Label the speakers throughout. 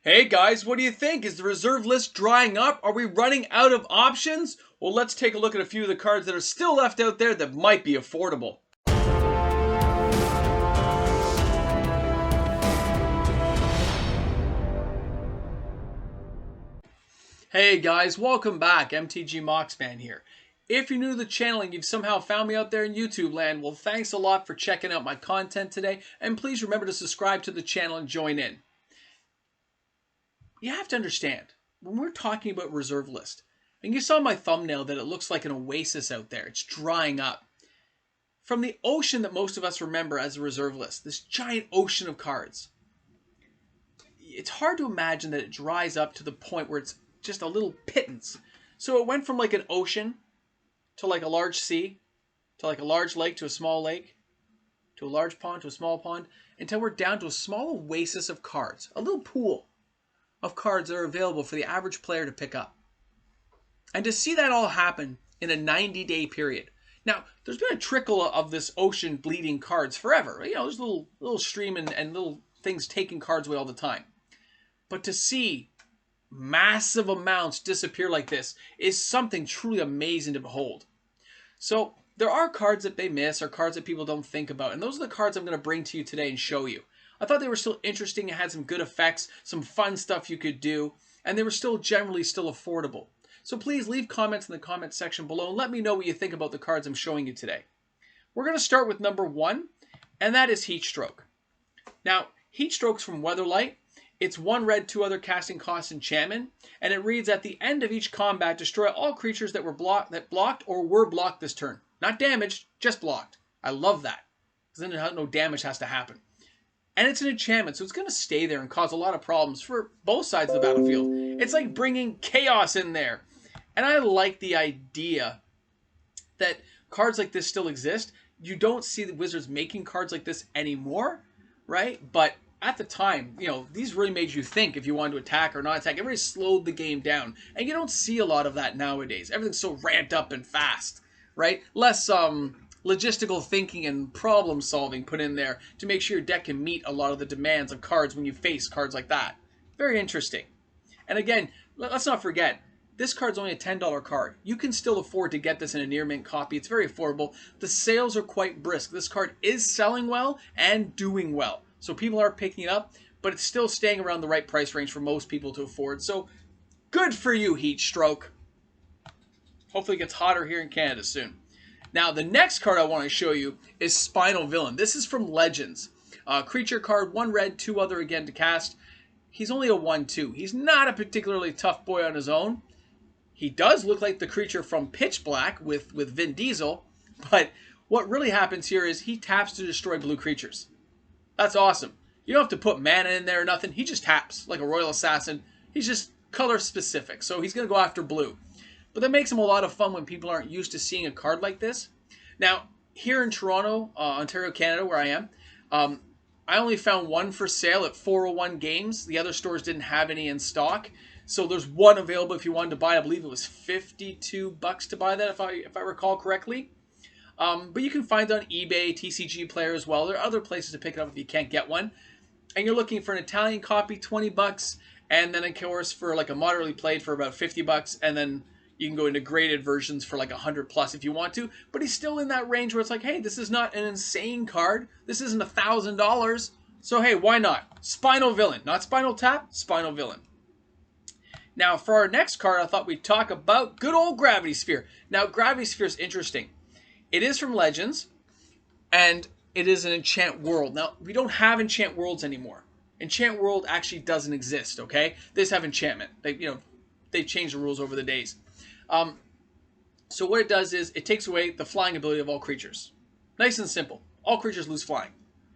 Speaker 1: Hey guys, what do you think? Is the reserve list drying up? Are we running out of options? Well, let's take a look at a few of the cards that are still left out there that might be affordable. Hey guys, welcome back. MTG Moxman here. If you're new to the channel and you've somehow found me out there in YouTube land, well, thanks a lot for checking out my content today, and please remember to subscribe to the channel and join in. You have to understand, when we're talking about reserve list, and you saw my thumbnail that it looks like an oasis out there. It's drying up. From the ocean that most of us remember as a reserve list, this giant ocean of cards, it's hard to imagine that it dries up to the point where it's just a little pittance. So it went from like an ocean to like a large sea, to like a large lake to a small lake, to a large pond to a small pond, until we're down to a small oasis of cards, a little pool of cards that are available for the average player to pick up. And to see that all happen in a 90-day period. Now, there's been a trickle of this ocean bleeding cards forever. You know, there's a little stream and little things taking cards away all the time. But to see massive amounts disappear like this is something truly amazing to behold. So there are cards that they miss, or cards that people don't think about, and those are the cards I'm going to bring to you today and show you. I thought they were still interesting and had some good effects, some fun stuff you could do, and they were still generally still affordable. So please leave comments in the comment section below and let me know what you think about the cards I'm showing you today. We're going to start with number 1, and that is Heatstroke. Now, Heatstroke's from Weatherlight. It's 1 red, 2 other casting cost enchantment, and it reads, at the end of each combat, destroy all creatures that blocked or were blocked this turn. Not damaged, just blocked. I love that, because then no damage has to happen. And it's an enchantment, so it's going to stay there and cause a lot of problems for both sides of the battlefield. It's like bringing chaos in there. And I like the idea that cards like this still exist. You don't see the Wizards making cards like this anymore, right? But at the time, you know, these really made you think if you wanted to attack or not attack. Everybody slowed the game down. And you don't see a lot of that nowadays. Everything's so ramped up and fast, right? Less logistical thinking and problem solving put in there to make sure your deck can meet a lot of the demands of cards when you face cards like that. Very interesting. And again, let's not forget, this card's only a $10 card. You can still afford to get this in a near mint copy. It's very affordable. The sales are quite brisk. This card is selling well and doing well. So people are picking it up, but it's still staying around the right price range for most people to afford. So good for you, Heatstroke. Hopefully it gets hotter here in Canada soon. Now, the next card I want to show you is Spinal Villain. This is from Legends. Creature card, 1 red, 2 other again to cast. He's only a 1/2. He's not a particularly tough boy on his own. He does look like the creature from Pitch Black with Vin Diesel, but what really happens here is he taps to destroy blue creatures. That's awesome. You don't have to put mana in there or nothing. He just taps like a Royal Assassin. He's just color specific, so he's going to go after blue. But that makes him a lot of fun when people aren't used to seeing a card like this. Now, here in Toronto, Ontario, Canada, where I am, I only found one for sale at 401 Games. The other stores didn't have any in stock. So there's one available if you wanted to buy it. I believe it was $52 to buy that, if I recall correctly. But you can find it on eBay, TCG Player as well. There are other places to pick it up if you can't get one. And you're looking for an Italian copy, $20. And then, of course, for like a moderately played for about $50. And then you can go into graded versions for like 100 plus if you want to. But he's still in that range where it's like, hey, this is not an insane card. This isn't $1,000. So, hey, why not? Spinal Villain. Not Spinal Tap, Spinal Villain. Now, for our next card, I thought we'd talk about good old Gravity Sphere. Now, Gravity Sphere is interesting. It is from Legends, and it is an Enchant World. Now, we don't have Enchant Worlds anymore. Enchant World actually doesn't exist, okay? They just have enchantment. They've changed the rules over the days. So what it does is it takes away the flying ability of all creatures. Nice and simple. All creatures lose flying.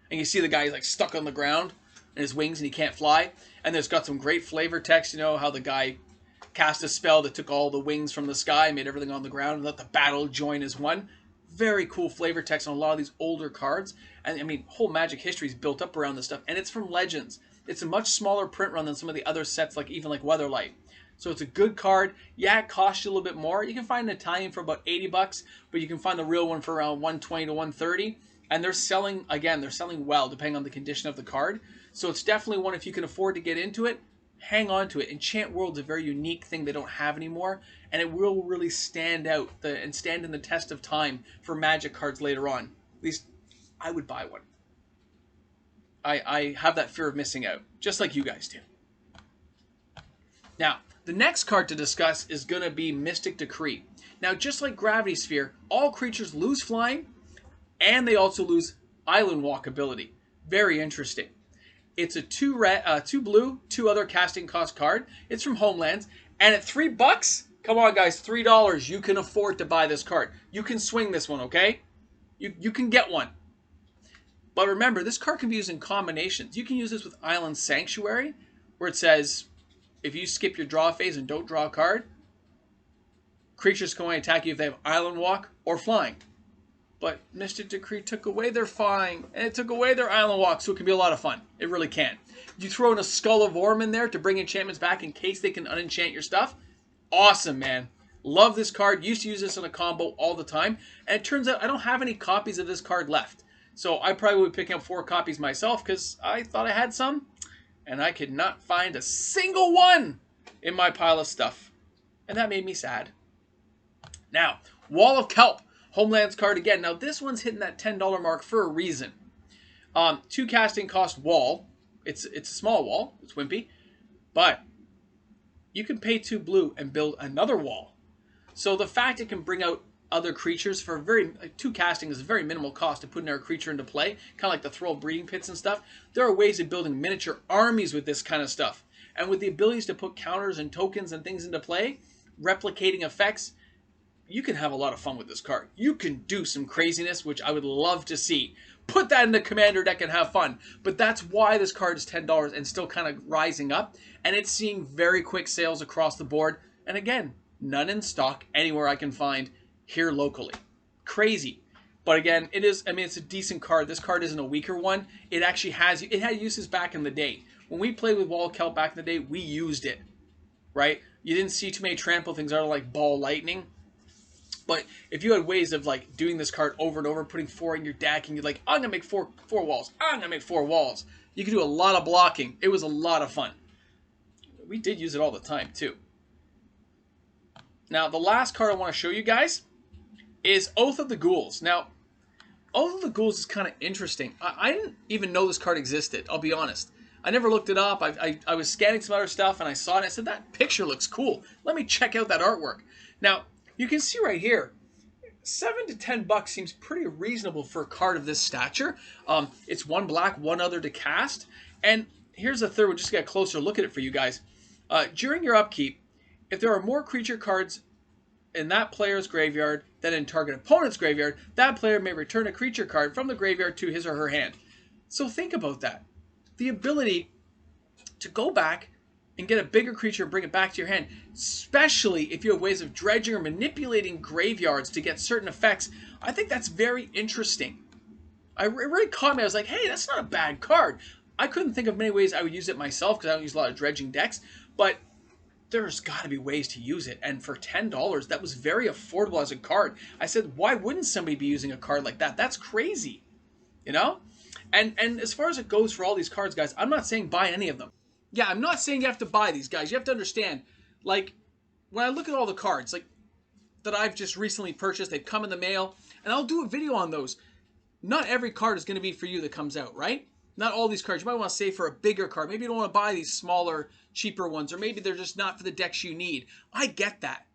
Speaker 1: And you see the guy, he's like stuck on the ground in his wings and he can't fly. And there's got some great flavor text, you know, how the guy cast a spell that took all the wings from the sky, made everything on the ground, and let the battle join as one. Very cool flavor text on a lot of these older cards. And I mean, whole Magic history is built up around this stuff. And it's from Legends. It's a much smaller print run than some of the other sets, like even like Weatherlight. So it's a good card. Yeah, it costs you a little bit more. You can find an Italian for about $80, but you can find the real one for around $120 to $130. And they're selling, again, they're selling well, depending on the condition of the card. So it's definitely one, if you can afford to get into it, hang on to it. Enchant World's a very unique thing they don't have anymore, and it will really stand out and stand in the test of time for Magic cards later on. At least I would buy one. I have that fear of missing out, just like you guys do. Now, the next card to discuss is going to be Mystic Decree. Now, just like Gravity Sphere, all creatures lose flying, and they also lose Island Walk ability. Very interesting. It's a 2 blue, 2 other casting cost card. It's from Homelands, and at $3, come on guys, $3, you can afford to buy this card. You can swing this one, okay? You can get one. But remember, this card can be used in combinations. You can use this with Island Sanctuary, where it says, if you skip your draw phase and don't draw a card, creatures can only attack you if they have Island Walk or Flying. But Mystic Decree took away their Flying, and it took away their Island Walk, so it can be a lot of fun. It really can. You throw in a Skull of Orm in there to bring enchantments back in case they can unenchant your stuff. Awesome, man. Love this card. Used to use this in a combo all the time. And it turns out I don't have any copies of this card left. So I probably would be picking up 4 copies myself because I thought I had some. And I could not find a single one in my pile of stuff. And that made me sad. Now, Wall of Kelp. Homelands card again. Now this one's hitting that $10 mark for a reason. 2 casting cost wall. It's a small wall. It's wimpy. But you can pay 2 blue and build another wall. So the fact it can bring out other creatures for 2 casting is a very minimal cost to put another creature into play, kind of like the Throw Breeding Pits and stuff. There are ways of building miniature armies with this kind of stuff. And with the abilities to put counters and tokens and things into play, replicating effects, you can have a lot of fun with this card. You can do some craziness, which I would love to see. Put that in the commander deck and have fun. But that's why this card is $10 and still kind of rising up. And it's seeing very quick sales across the board. And again, none in stock anywhere I can find here locally. Crazy. But again, it's a decent card. This card isn't a weaker one. It actually had uses back in the day. When we played with Wall of Kelp back in the day, we used it. Right? You didn't see too many trample things out of like Ball Lightning. But if you had ways of like doing this card over and over, putting 4 in your deck, and you're like, I'm going to make four walls. I'm going to make 4 walls. You could do a lot of blocking. It was a lot of fun. We did use it all the time too. Now, the last card I want to show you guys is Oath of the Ghouls. Now, Oath of the Ghouls is kind of interesting. I didn't even know this card existed, I'll be honest. I never looked it up. I was scanning some other stuff, and I saw it, and I said, that picture looks cool. Let me check out that artwork. Now, you can see right here, $7 to $10 seems pretty reasonable for a card of this stature. It's 1 black, 1 other to cast. And here's a third one, just to get a closer look at it for you guys. During your upkeep, if there are more creature cards in that player's graveyard than in target opponent's graveyard, that player may return a creature card from the graveyard to his or her hand. So think about that. The ability to go back and get a bigger creature and bring it back to your hand, especially if you have ways of dredging or manipulating graveyards to get certain effects, I think that's very interesting. It really caught me. I was like, hey, that's not a bad card. I couldn't think of many ways I would use it myself because I don't use a lot of dredging decks, but there's got to be ways to use it. And for $10, that was very affordable as a card. I said, why wouldn't somebody be using a card like that? That's crazy, you know? And as far as it goes for all these cards, guys, I'm not saying buy any of them. Yeah, I'm not saying you have to buy these, guys. You have to understand, like, when I look at all the cards, like, that I've just recently purchased, they've come in the mail, and I'll do a video on those. Not every card is going to be for you that comes out, right? Not all these cards. You might want to save for a bigger card. Maybe you don't want to buy these smaller, cheaper ones, or maybe they're just not for the decks you need. I get that.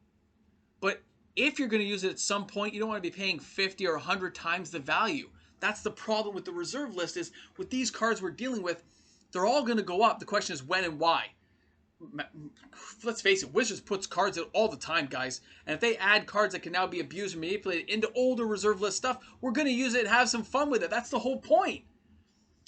Speaker 1: But if you're going to use it at some point, you don't want to be paying 50 or 100 times the value. That's the problem with the reserve list is with these cards we're dealing with, they're all going to go up. The question is when and why. Let's face it, Wizards puts cards out all the time, guys. And if they add cards that can now be abused and manipulated into older reserve list stuff, we're going to use it and have some fun with it. That's the whole point.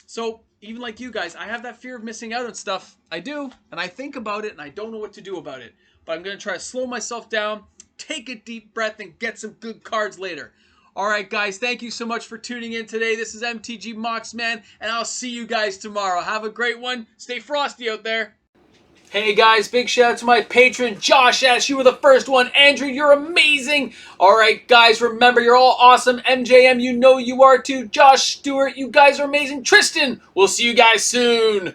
Speaker 1: So, even like you guys, I have that fear of missing out on stuff. I do, and I think about it, and I don't know what to do about it. But I'm going to try to slow myself down, take a deep breath, and get some good cards later. Alright guys, thank you so much for tuning in today. This is MTG Moxman, and I'll see you guys tomorrow. Have a great one. Stay frosty out there. Hey guys, big shout out to my patron, Josh S. You were the first one. Andrew, you're amazing. Alright guys, remember, you're all awesome. MJM, you know you are too. Josh Stewart, you guys are amazing. Tristan, we'll see you guys soon.